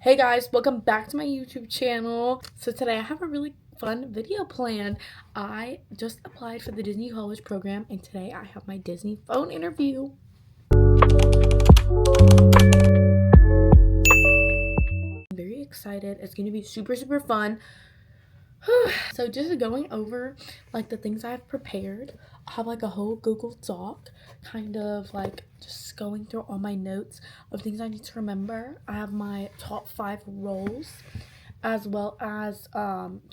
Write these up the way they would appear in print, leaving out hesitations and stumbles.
Hey guys, welcome back to my YouTube channel. So today I have a really fun video planned. I just applied for the Disney College program and today I have my Disney phone interview. I'm very excited. It's going to be super fun. So just going over like the things I've prepared. I have like a whole Google Doc, kind of like just going through all my notes of things I need to remember. I have my top 5 roles, as well as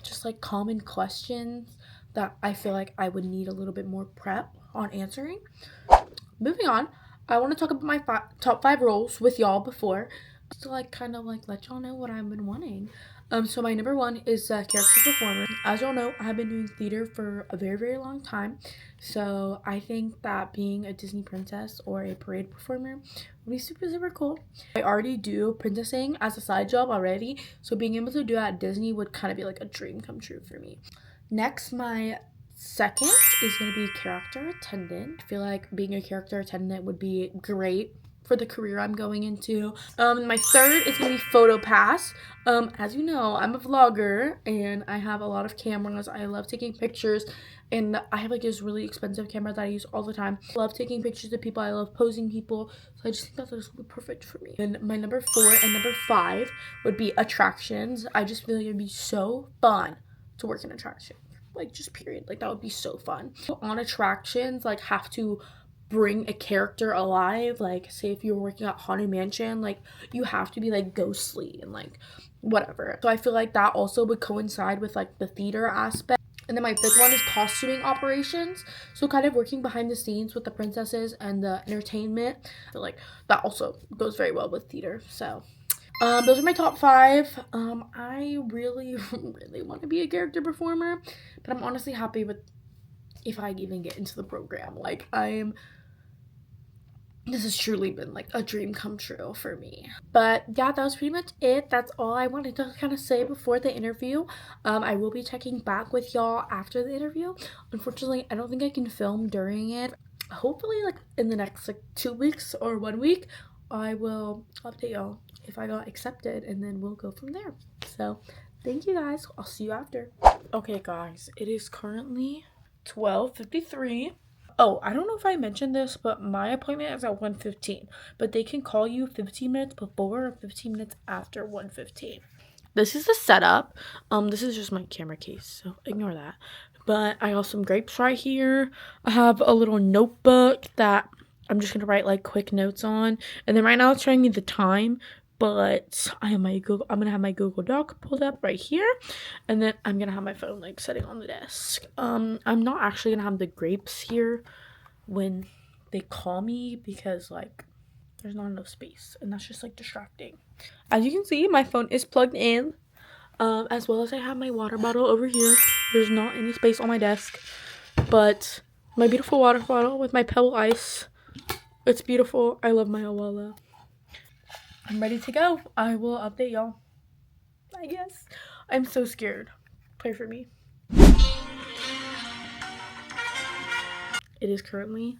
just like common questions that I feel like I would need a little bit more prep on answering. Moving on, I want to talk about my top 5 roles with y'all before, just to like kind of like let y'all know what I've been wanting. So my number 1 is character performer. As y'all know, I've been doing theater for a very long time. So I think that being a Disney princess or a parade performer would be super cool. I already do princessing as a side job already. So being able to do that at Disney would kind of be like a dream come true for me. Next, my second is going to be character attendant. I feel like being a character attendant would be great for the career I'm going into. My third is gonna be photo pass. As you know, I'm a vlogger and I have a lot of cameras. I love taking pictures and I have like this really expensive camera that I use all the time. I love taking pictures of people. I love posing people. So I just think that this would be perfect for me. And my number 4 and number 5 would be attractions. I just feel like it'd be so fun to work in attractions. Like just period. Like that would be so fun. On attractions, like have to bring a character alive. Like say if you're working at Haunted Mansion, like you have to be like ghostly and like whatever. So I feel like that also would coincide with like the theater aspect. And then my 5th one is costuming operations. So kind of working behind the scenes with the princesses and the entertainment. I feel like that also goes very well with theater. So those are my top 5. I really want to be a character performer, but I'm honestly happy with if I even get into the program. Like this has truly been like a dream come true for me. But yeah, that was pretty much it. That's all I wanted to kind of say before the interview. I will be checking back with y'all after the interview. Unfortunately, I don't think I can film during it. Hopefully like in the next like 2 weeks or 1 week, I will update y'all if I got accepted and then we'll go from there. So thank you guys. I'll see you after. Okay guys, it is currently 12:53. Oh, I don't know if I mentioned this, but my appointment is at 1:15. But they can call you 15 minutes before or 15 minutes after 1:15. This is the setup. This is just my camera case, so ignore that. But I have some grapes right here. I have a little notebook that I'm just gonna write like quick notes on. And then right now it's showing me the time. But I'm gonna have my Google Doc pulled up right here, and then I'm gonna have my phone like sitting on the desk. I'm not actually gonna have the grapes here when they call me because like there's not enough space, and that's just like distracting. As you can see, my phone is plugged in, as well as I have my water bottle over here. There's not any space on my desk, but my beautiful water bottle with my Pebble Ice. It's beautiful. I love my Awala. I'm ready to go. I will update y'all, I guess. I'm so scared. Pray for me. It is currently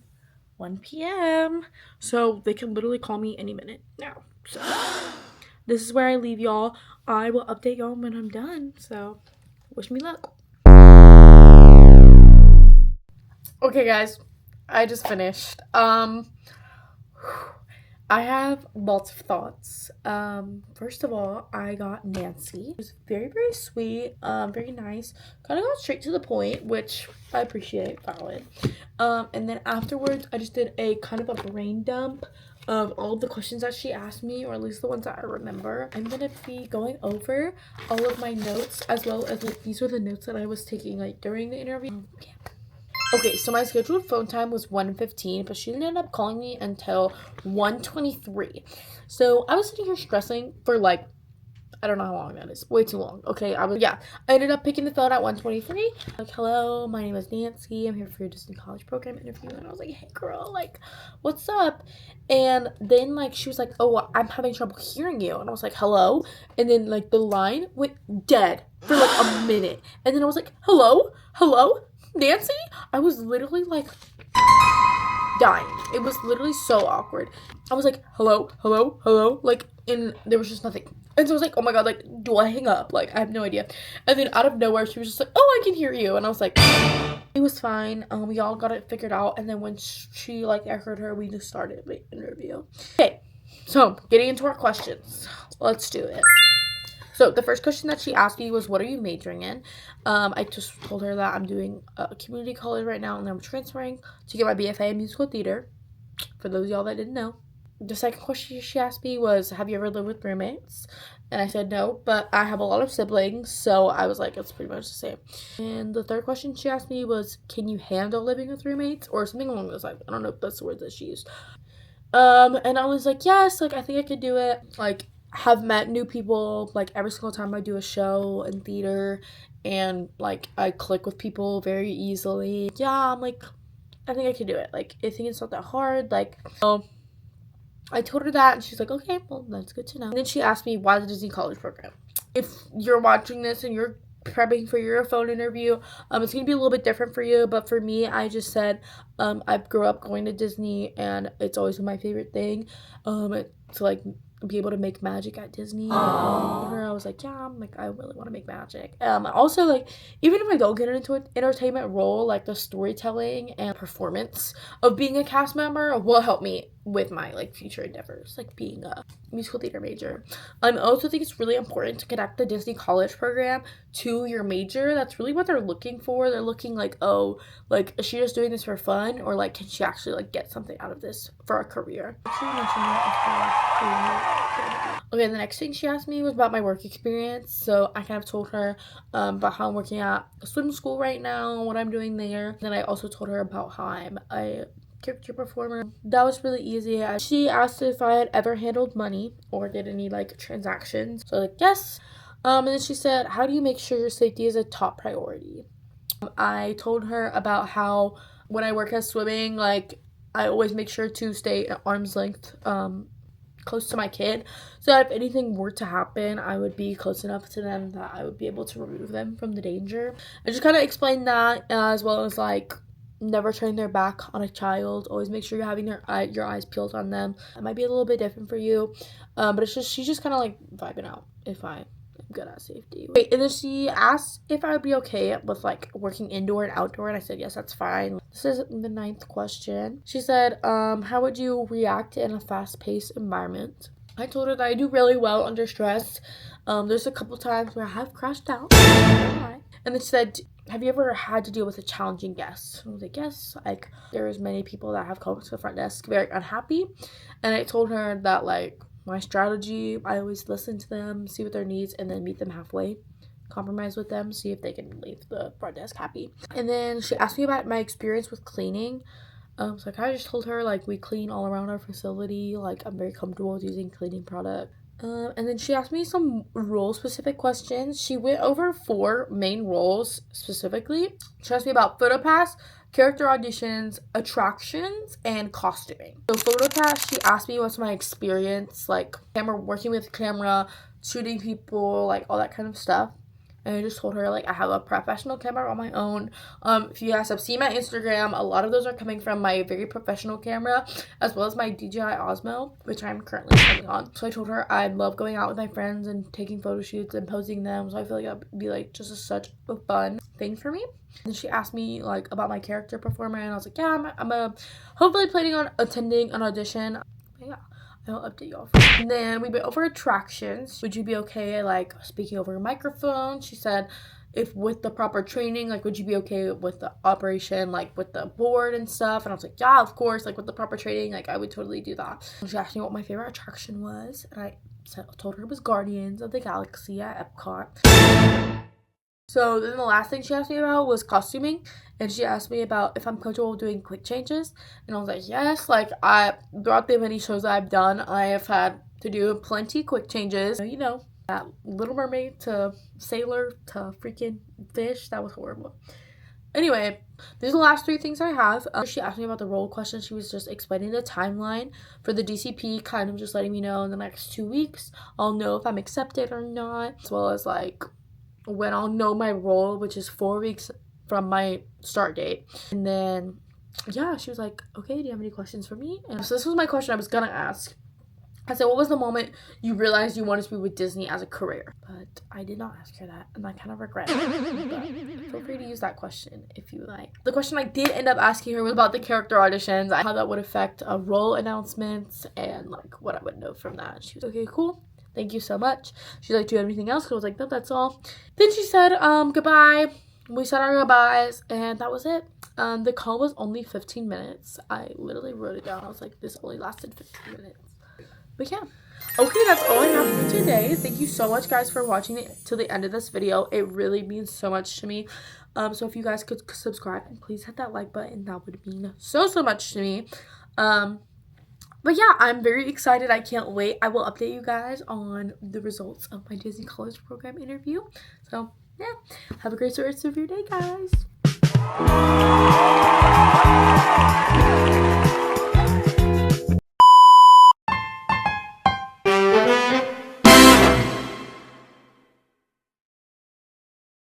1 p.m. So they can literally call me any minute now. So this is where I leave y'all. I will update y'all when I'm done. So wish me luck. Okay guys, I just finished. I have lots of thoughts. First of all, I got Nancy. She was very sweet, very nice. Kind of got straight to the point, which I appreciate, valid. And then afterwards, I just did a kind of a brain dump of all the questions that she asked me, or at least the ones that I remember. I'm gonna be going over all of my notes, as well as like these were the notes that I was taking like during the interview. Yeah. Okay, so my scheduled phone time was 1:15, but she didn't end up calling me until 1:23. So I was sitting here stressing for like, I don't know how long that is. Way too long. Okay, I ended up picking the phone at 1:23. Like, hello, my name is Nancy. I'm here for your Disney College program interview. And I was like, hey girl, like, what's up? And then like she was like, oh, I'm having trouble hearing you. And I was like, hello? And then like the line went dead for like a minute. And then I was like, hello? Nancy? I was literally like dying. It was literally so awkward. I was like, hello, hello, hello, like, and there was just nothing. And so I was like, oh my god, like, do I hang up? Like, I have no idea. And then out of nowhere, she was just like, oh, I can hear you. And I was like, it was fine. We all got it figured out. And then when she like, I heard her, we just started the interview. Okay, so getting into our questions. Let's do it. So the first question that she asked me was, what are you majoring in? I just told her that I'm doing a community college right now, and then I'm transferring to get my BFA in musical theater, for those of y'all that didn't know. The second question she asked me was, have you ever lived with roommates? And I said no, but I have a lot of siblings, so I was like, it's pretty much the same. And the third question she asked me was, can you handle living with roommates? Or something along those lines. I don't know if that's the word that she used. And I was like, yes, like, I think I could do it. Like, have met new people, like, every single time I do a show in theater, and, like, I click with people very easily. Yeah, I'm like, I think I could do it. Like, I think it's not that hard. Like, I told her that, and she's like, okay, well, that's good to know. And then she asked me, why the Disney College program? If you're watching this and you're prepping for your phone interview, it's gonna be a little bit different for you, but for me, I just said, I grew up going to Disney, and it's always been my favorite thing, to, like, be able to make magic at Disney. I was like, yeah, I'm like, I really want to make magic. Also, like, even if I don't get into an entertainment role, like, the storytelling and performance of being a cast member will help me with my, like, future endeavors, like being a musical theater major. I also think it's really important to connect the Disney College program to your major. That's really what they're looking for. They're looking like, oh, like, is she just doing this for fun, or like, can she actually, like, get something out of this for a career? Okay, the next thing she asked me was about my work experience. So I kind of told her about how I'm working at a swim school right now, what I'm doing there. Then I also told her about how I'm a character performer. That was really easy. She asked if I had ever handled money or did any, like, transactions. So, like, yes. And then she said, how do you make sure your safety is a top priority? I told her about how when I work at swimming, like, I always make sure to stay at arm's length close to my kid, so that if anything were to happen, I would be close enough to them that I would be able to remove them from the danger. I just kind of explained that, as well as, like, never turn their back on a child. Always make sure you're having your eyes peeled on them. It might be a little bit different for you, but it's just, she's just kind of like vibing out if I'm good at safety. Wait, and then she asked if I would be okay with, like, working indoor and outdoor, and I said yes, that's fine. This is the 9th question. She said, how would you react in a fast-paced environment? I told her that I do really well under stress. There's a couple times where I have crashed out. And then she said, have you ever had to deal with a challenging guest? I was like, yes. Like, there's many people that have come to the front desk very unhappy. And I told her that, like, my strategy, I always listen to them, see what their needs, and then meet them halfway. Compromise with them, see if they can leave the front desk happy. And then she asked me about my experience with cleaning. So I kind of just told her, like, we clean all around our facility. Like, I'm very comfortable with using cleaning product. And then she asked me some role-specific questions. She went over 4 main roles specifically. She asked me about PhotoPass, character auditions, attractions, and costuming. So PhotoPass, she asked me what's my experience, like, working with camera, shooting people, like, all that kind of stuff. And I just told her, like, I have a professional camera on my own. If you guys have seen my Instagram, a lot of those are coming from my very professional camera, as well as my DJI Osmo, which I'm currently filming on. So I told her I love going out with my friends and taking photo shoots and posting them. So I feel like that would be, like, just such a fun thing for me. And she asked me, like, about my character performer, and I was like, yeah, I'm hopefully planning on attending an audition. But yeah, I'll update y'all. And then we went over attractions. Would you be okay, like, speaking over a microphone? She said, if with the proper training, like, would you be okay with the operation, like, with the board and stuff? And I was like, yeah, of course, like, with the proper training, like, I would totally do that. And she asked me what my favorite attraction was, and I told her it was Guardians of the Galaxy at Epcot. So then the last thing she asked me about was costuming, and she asked me about if I'm comfortable doing quick changes, and I was like, yes. Like, throughout the many shows that I've done, I have had to do plenty quick changes. You know, that Little Mermaid to Sailor to freaking fish, that was horrible. Anyway, these are the last 3 things I have. She asked me about the role question. She was just explaining the timeline for the DCP, kind of just letting me know in the next 2 weeks I'll know if I'm accepted or not, as well as, like, when I'll know my role, which is 4 weeks from my start date. And then yeah, she was like, okay, do you have any questions for me? And so this was my question I was gonna ask. I said, what was the moment you realized you wanted to be with Disney as a career? But I did not ask her that, and I kind of regret it. But feel free to use that question if you like. The question I did end up asking her was about the character auditions, how that would affect role announcements, and like what I would know from that. She was okay, cool. Thank you so much. She's like, do you have anything else? I was like, no, that's all. Then she said, goodbye. We said our goodbyes, and that was it. The call was only 15 minutes. I literally wrote it down. I was like, this only lasted 15 minutes. But yeah. Okay, that's all I have for today. Thank you so much, guys, for watching it till the end of this video. It really means so much to me. So if you guys could subscribe and please hit that like button, that would mean so much to me. But yeah, I'm very excited. I can't wait. I will update you guys on the results of my Disney College Program interview. So yeah, have a great rest of your day, guys.